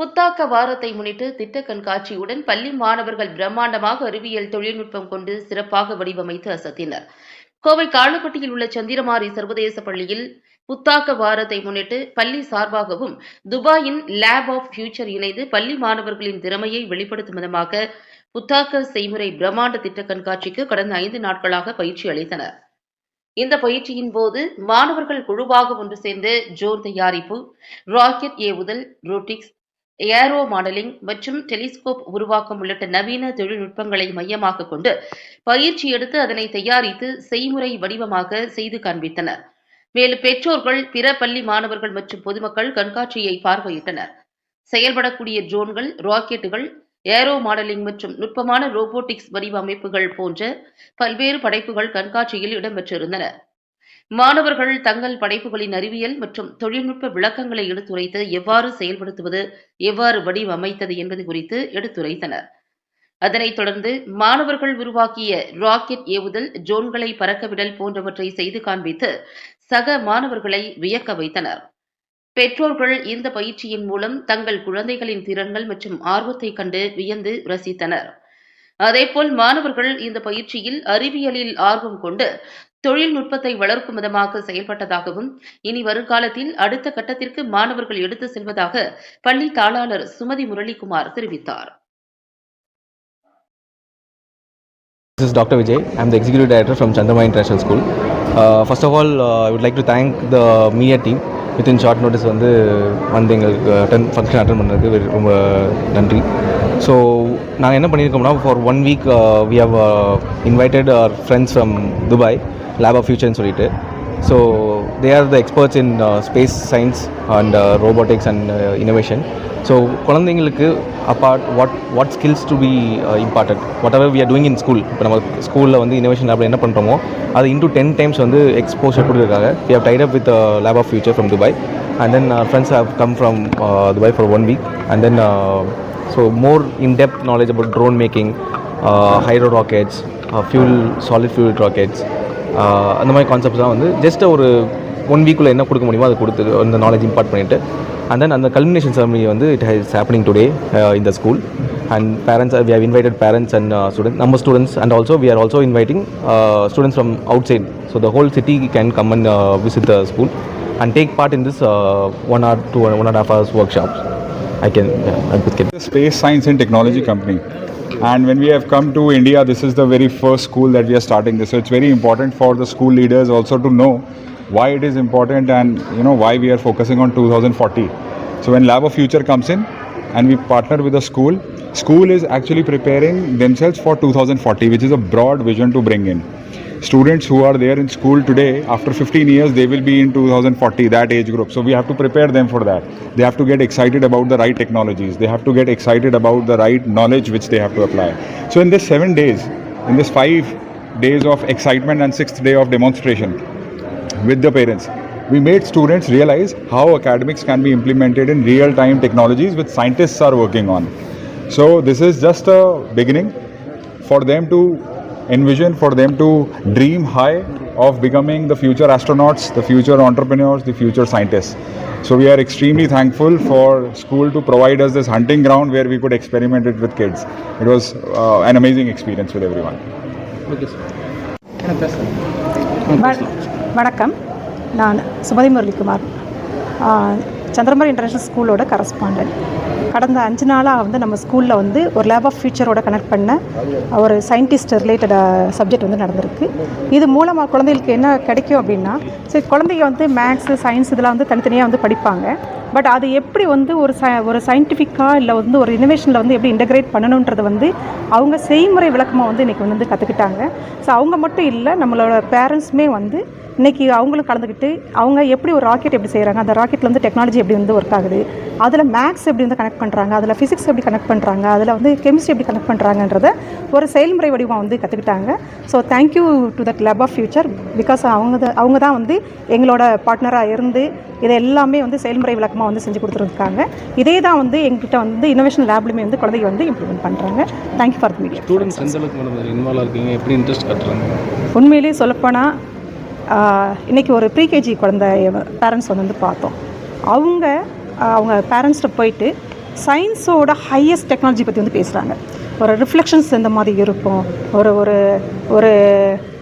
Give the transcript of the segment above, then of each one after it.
புத்தாக்க வாரத்தை முன்னிட்டு திட்ட கண்காட்சியுடன் பள்ளி மாணவர்கள் பிரம்மாண்டமாக அறிவியல் தொழில்நுட்பம் கொண்டு சிறப்பாக வடிவமைத்து அசத்தினர். கோவை காலப்பட்டியில் உள்ள சந்திரமாரி சர்வதேச பள்ளியில் புத்தாக்க வாரத்தை முன்னிட்டு பள்ளி சார்பாகவும் துபாயின் லேப் ஆஃப் ஃபியூச்சர் இணைந்து பள்ளி மாணவர்களின் திறமையை வெளிப்படுத்தும் விதமாக புத்தாக்க செய்முறை பிரம்மாண்ட திட்ட கண்காட்சிக்கு கடந்த 5 நாட்களாக பயிற்சி அளித்தனர். இந்த பயிற்சியின் போது மாணவர்கள் குழுவாக ஒன்று சேர்ந்து ட்ரோன் தயாரிப்பு, ராக்கெட் ஏவுதல், ரோட்டிக்ஸ், ஏரோ மாடலிங் மற்றும் டெலிஸ்கோப் உருவாக்கம் உள்ளிட்ட நவீன தொழில்நுட்பங்களை மையமாக கொண்டு பயிற்சி எடுத்து அதனை தயாரித்து செய்முறை வடிவமாக செய்து காண்பித்தனர். மேலும் பெற்றோர்கள், பிற பள்ளி மாணவர்கள் மற்றும் பொதுமக்கள் கண்காட்சியை பார்வையிட்டனர். செயல்படக்கூடிய ட்ரோன்கள், ராக்கெட்டுகள், ஏரோ மாடலிங் மற்றும் நுட்பமான ரோபோட்டிக்ஸ் வடிவமைப்புகள் போன்ற பல்வேறு படைப்புகள் கண்காட்சியில் இடம்பெற்றிருந்தன. மாணவர்கள் தங்கள் படைப்புகளின் அறிவியல் மற்றும் தொழில்நுட்ப விளக்கங்களை எடுத்துரைத்து எவ்வாறு செயல்படுத்துவது, எவ்வாறு வடிவமைத்தது என்பது குறித்து எடுத்துரைத்தனர். அதனைத் தொடர்ந்து மாணவர்கள் உருவாக்கிய ராக்கெட் ஏவுதல், ட்ரோன்களை பறக்கவிடல் போன்றவற்றை செய்து காண்பித்து சக மாணவர்களை வியக்க வைத்தனர். பெற்றோர்கள் இந்த பயிற்சியின் மூலம் தங்கள் குழந்தைகளின் திறன்கள் மற்றும் ஆர்வத்தை கண்டு வியந்து ரசித்தனர். அதேபோல் மாணவர்கள் இந்த பயிற்சியில் அறிவியலில் ஆர்வம் கொண்டு தொழில்நுட்பத்தை வளர்க்கும் விதமாக செயல்பட்டதாகவும், இனி வருங்காலத்தில் அடுத்த கட்டத்திற்கு மாணவர்கள் எடுத்து செல்வதாக பள்ளி தாளாளர் சுமதி முரளிகுமார் தெரிவித்தார். This is Dr. Vijay. I am the Executive Director from Chandramani International School. First of all, I would like to thank the media team. Within short notice வந்து எங்களுக்கு ஃபங்க்ஷன் அட்டன் பண்ணதுக்கு ரொம்ப நன்றி. ஸோ நாங்கள் என்ன பண்ணியிருக்கோம்னா, for 1 week we have invited our friends from Dubai, Lab of Future சொல்லிட்டு. So they are the experts in space science and robotics and innovation. So குழந்தைங்களுக்கு apart what skills to be important, whatever we are doing in school. இப்போ நம்ம ஸ்கூலில் வந்து innovation லேபில் என்ன பண்ணுறோமோ அது இன்டூ 10 times வந்து எக்ஸ்போஷர் கொடுத்துருக்காங்க. We have tied up with lab of future from Dubai and then friends have come from Dubai for 1 week and then so more in-depth knowledge about drone making, hydro rockets, solid fuel rockets, அந்த மாதிரி concepts தான் வந்து just ஒரு 1 week என்ன கொடுக்க முடியுமோ அதை கொடுத்து அந்த நாலேஜ் இம்பார்ட் பண்ணிவிட்டு, and then அந்த culmination ceremony வந்து it is happening today in the school, and parents, we have invited parents and students, and also we are also inviting students from outside, so the whole city can come and visit the school and take part in this 1 hour to 1.5 hours workshops. Space Science and Technology Company, and when we have come to India, this is the very first school that we are starting this, so it's very important for the school leaders also to know why it is important and why we are focusing on 2040. So when Lab of Future comes in and we partner with the school is actually preparing themselves for 2040, which is a broad vision to bring in. Students who are there in school today, after 15 years, they will be in 2040, that age group. So we have to prepare them for that. They have to get excited about the right technologies. They have to get excited about the right knowledge which they have to apply. So in this 7 days, in this 5 days of excitement and 6th day of demonstration, with the parents, we made students realize how academics can be implemented in real-time technologies which scientists are working on. So this is just a beginning for them to envision, for them to dream high of becoming the future astronauts, the future entrepreneurs, the future scientists. So we are extremely thankful for school to provide us this hunting ground where we could experiment it with kids. It was an amazing experience with everyone. Okay, sir. வணக்கம், நான் Sumathi Muralikumar, சந்திரமாரி international ஸ்கூலோட correspondent. கடந்த 5 நாளாக வந்து நம்ம ஸ்கூலில் வந்து ஒரு லேப் ஆஃப் ஃபியூச்சரோட கனெக்ட் பண்ண ஒரு சயின்டிஸ்ட் ரிலேட்டட் சப்ஜெக்ட் வந்து நடந்திருக்கு. இது மூலமாக குழந்தைகளுக்கு என்ன கிடைக்கும் அப்படின்னா, சரி, குழந்தைங்க வந்து மேக்ஸு, சயின்ஸ் இதெல்லாம் வந்து தனித்தனியாக வந்து படிப்பாங்க. பட் அது எப்படி வந்து ஒரு சயின்டிஃபிக்காக இல்லை வந்து ஒரு இனோவேஷனில் வந்து எப்படி இன்டகிரேட் பண்ணணுன்றது வந்து அவங்க செய்முறை விளக்கமாக வந்து இன்றைக்கி வந்து கற்றுக்கிட்டாங்க. ஸோ அவங்க மட்டும் இல்லை, நம்மளோட பேரண்ட்ஸுமே வந்து இன்றைக்கி அவங்களும் கலந்துக்கிட்டு அவங்க எப்படி ஒரு ராக்கெட் எப்படி செய்கிறாங்க, அந்த ராக்கெட்டில் வந்து டெக்னாலஜி எப்படி வந்து ஒர்க் ஆகுது, அதில் மேக்ஸ் எப்படி வந்து கனெக்ட் பண்ணுறாங்க, அதில் ஃபிசிக்ஸ் எப்படி கனெக்ட் பண்ணுறாங்க, அதில் வந்து கெமிஸ்ட்ரி எப்படி கனெக்ட் பண்ணுறாங்கன்றத ஒரு செயல்முறை வடிவம் வந்து கற்றுக்கிட்டாங்க. So thank you to that lab of future, because அவங்க தான் வந்து எங்களோட பார்ட்னராக இருந்து இதை எல்லாமே வந்து செயல்முறை விளக்கமாக வந்து செஞ்சு கொடுத்துருக்காங்க. இதே தான் வந்து எங்ககிட்ட வந்து இன்னோவேஷன் லேப்லையுமே வந்து குழந்தைங்க வந்து இம்ப்ளிமெண்ட் பண்ணுறாங்க. Thank you for the media. Students எந்த அளவுக்கு இன்வால்வ் இருக்கீங்க, எப்படி இன்ட்ரெஸ்ட் காட்டுறாங்க? உண்மையிலேயே சொல்லப்போனால் இன்றைக்கி ஒரு ப்ரீகேஜி குழந்தை பேரண்ட்ஸ் வந்து பார்த்தோம். அவங்க பேரண்ட்ஸ்கிட்ட போயிட்டு சயின்ஸோட ஹையஸ்ட் டெக்னாலஜி பற்றி வந்து பேசுகிறாங்க. ஒரு ரிஃப்ளெக்ஷன்ஸ் எந்த மாதிரி இருக்கும், ஒரு ஒரு ஒரு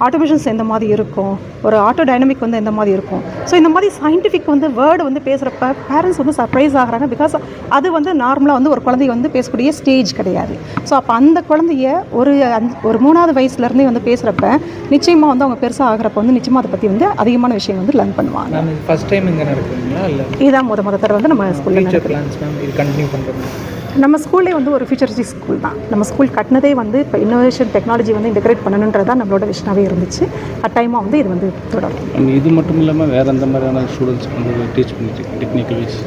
ஆட்டோமேஷன்ஸ் எந்த மாதிரி இருக்கும், ஒரு ஆட்டோ டைனமிக் வந்து எந்த மாதிரி இருக்கும். ஸோ இந்த மாதிரி சயின்டிஃபிக் வந்து வேர்டு வந்து பேசுகிறப்ப பேரண்ட்ஸ் வந்து சர்ப்ரைஸ் ஆகுறாங்க. பிகாஸ் அது வந்து நார்மலாக வந்து ஒரு குழந்தைய வந்து பேசக்கூடிய ஸ்டேஜ் கிடையாது. ஸோ அப்போ அந்த குழந்தைய ஒரு 3வது வயசுலேருந்தே வந்து பேசுகிறப்ப நிச்சயமாக வந்து அவங்க பெருசாக ஆகிறப்ப வந்து நிச்சயமாக அதை பற்றி வந்து அதிகமான விஷயம் வந்து லேர்ன் பண்ணுவாங்க. மேம் ஃபஸ்ட் டைம் இங்கே நடக்குதுங்களா இல்லை இதுதான் முத தடவை வந்து நம்ம ஸ்கூலில் ஃபியூச்சர் பிளான்ஸ் மேம் இது கண்டினியூ பண்ணுறது? நம்ம ஸ்கூல்லே வந்து ஒரு ஃபியூச்சரிஸ்டிக் ஸ்கூல் தான். நம்ம ஸ்கூல் கட்டினதே வந்து இப்போ இன்னோவேஷன் டெக்னாலஜி வந்து இன்டெகிரேட் பண்ணணுன்றது தான் நம்மளோட விஷனாகவே இருந்துச்சு. கட்டாயமாக வந்து இது வந்து தொடரும். இது மட்டும் இல்லாமல் வேறு எந்த மாதிரியான ஸ்டூடெண்ட்ஸ்க்கு வந்து டீச் பண்ணிட்டு டெக்னிக்கல் வைஸ்?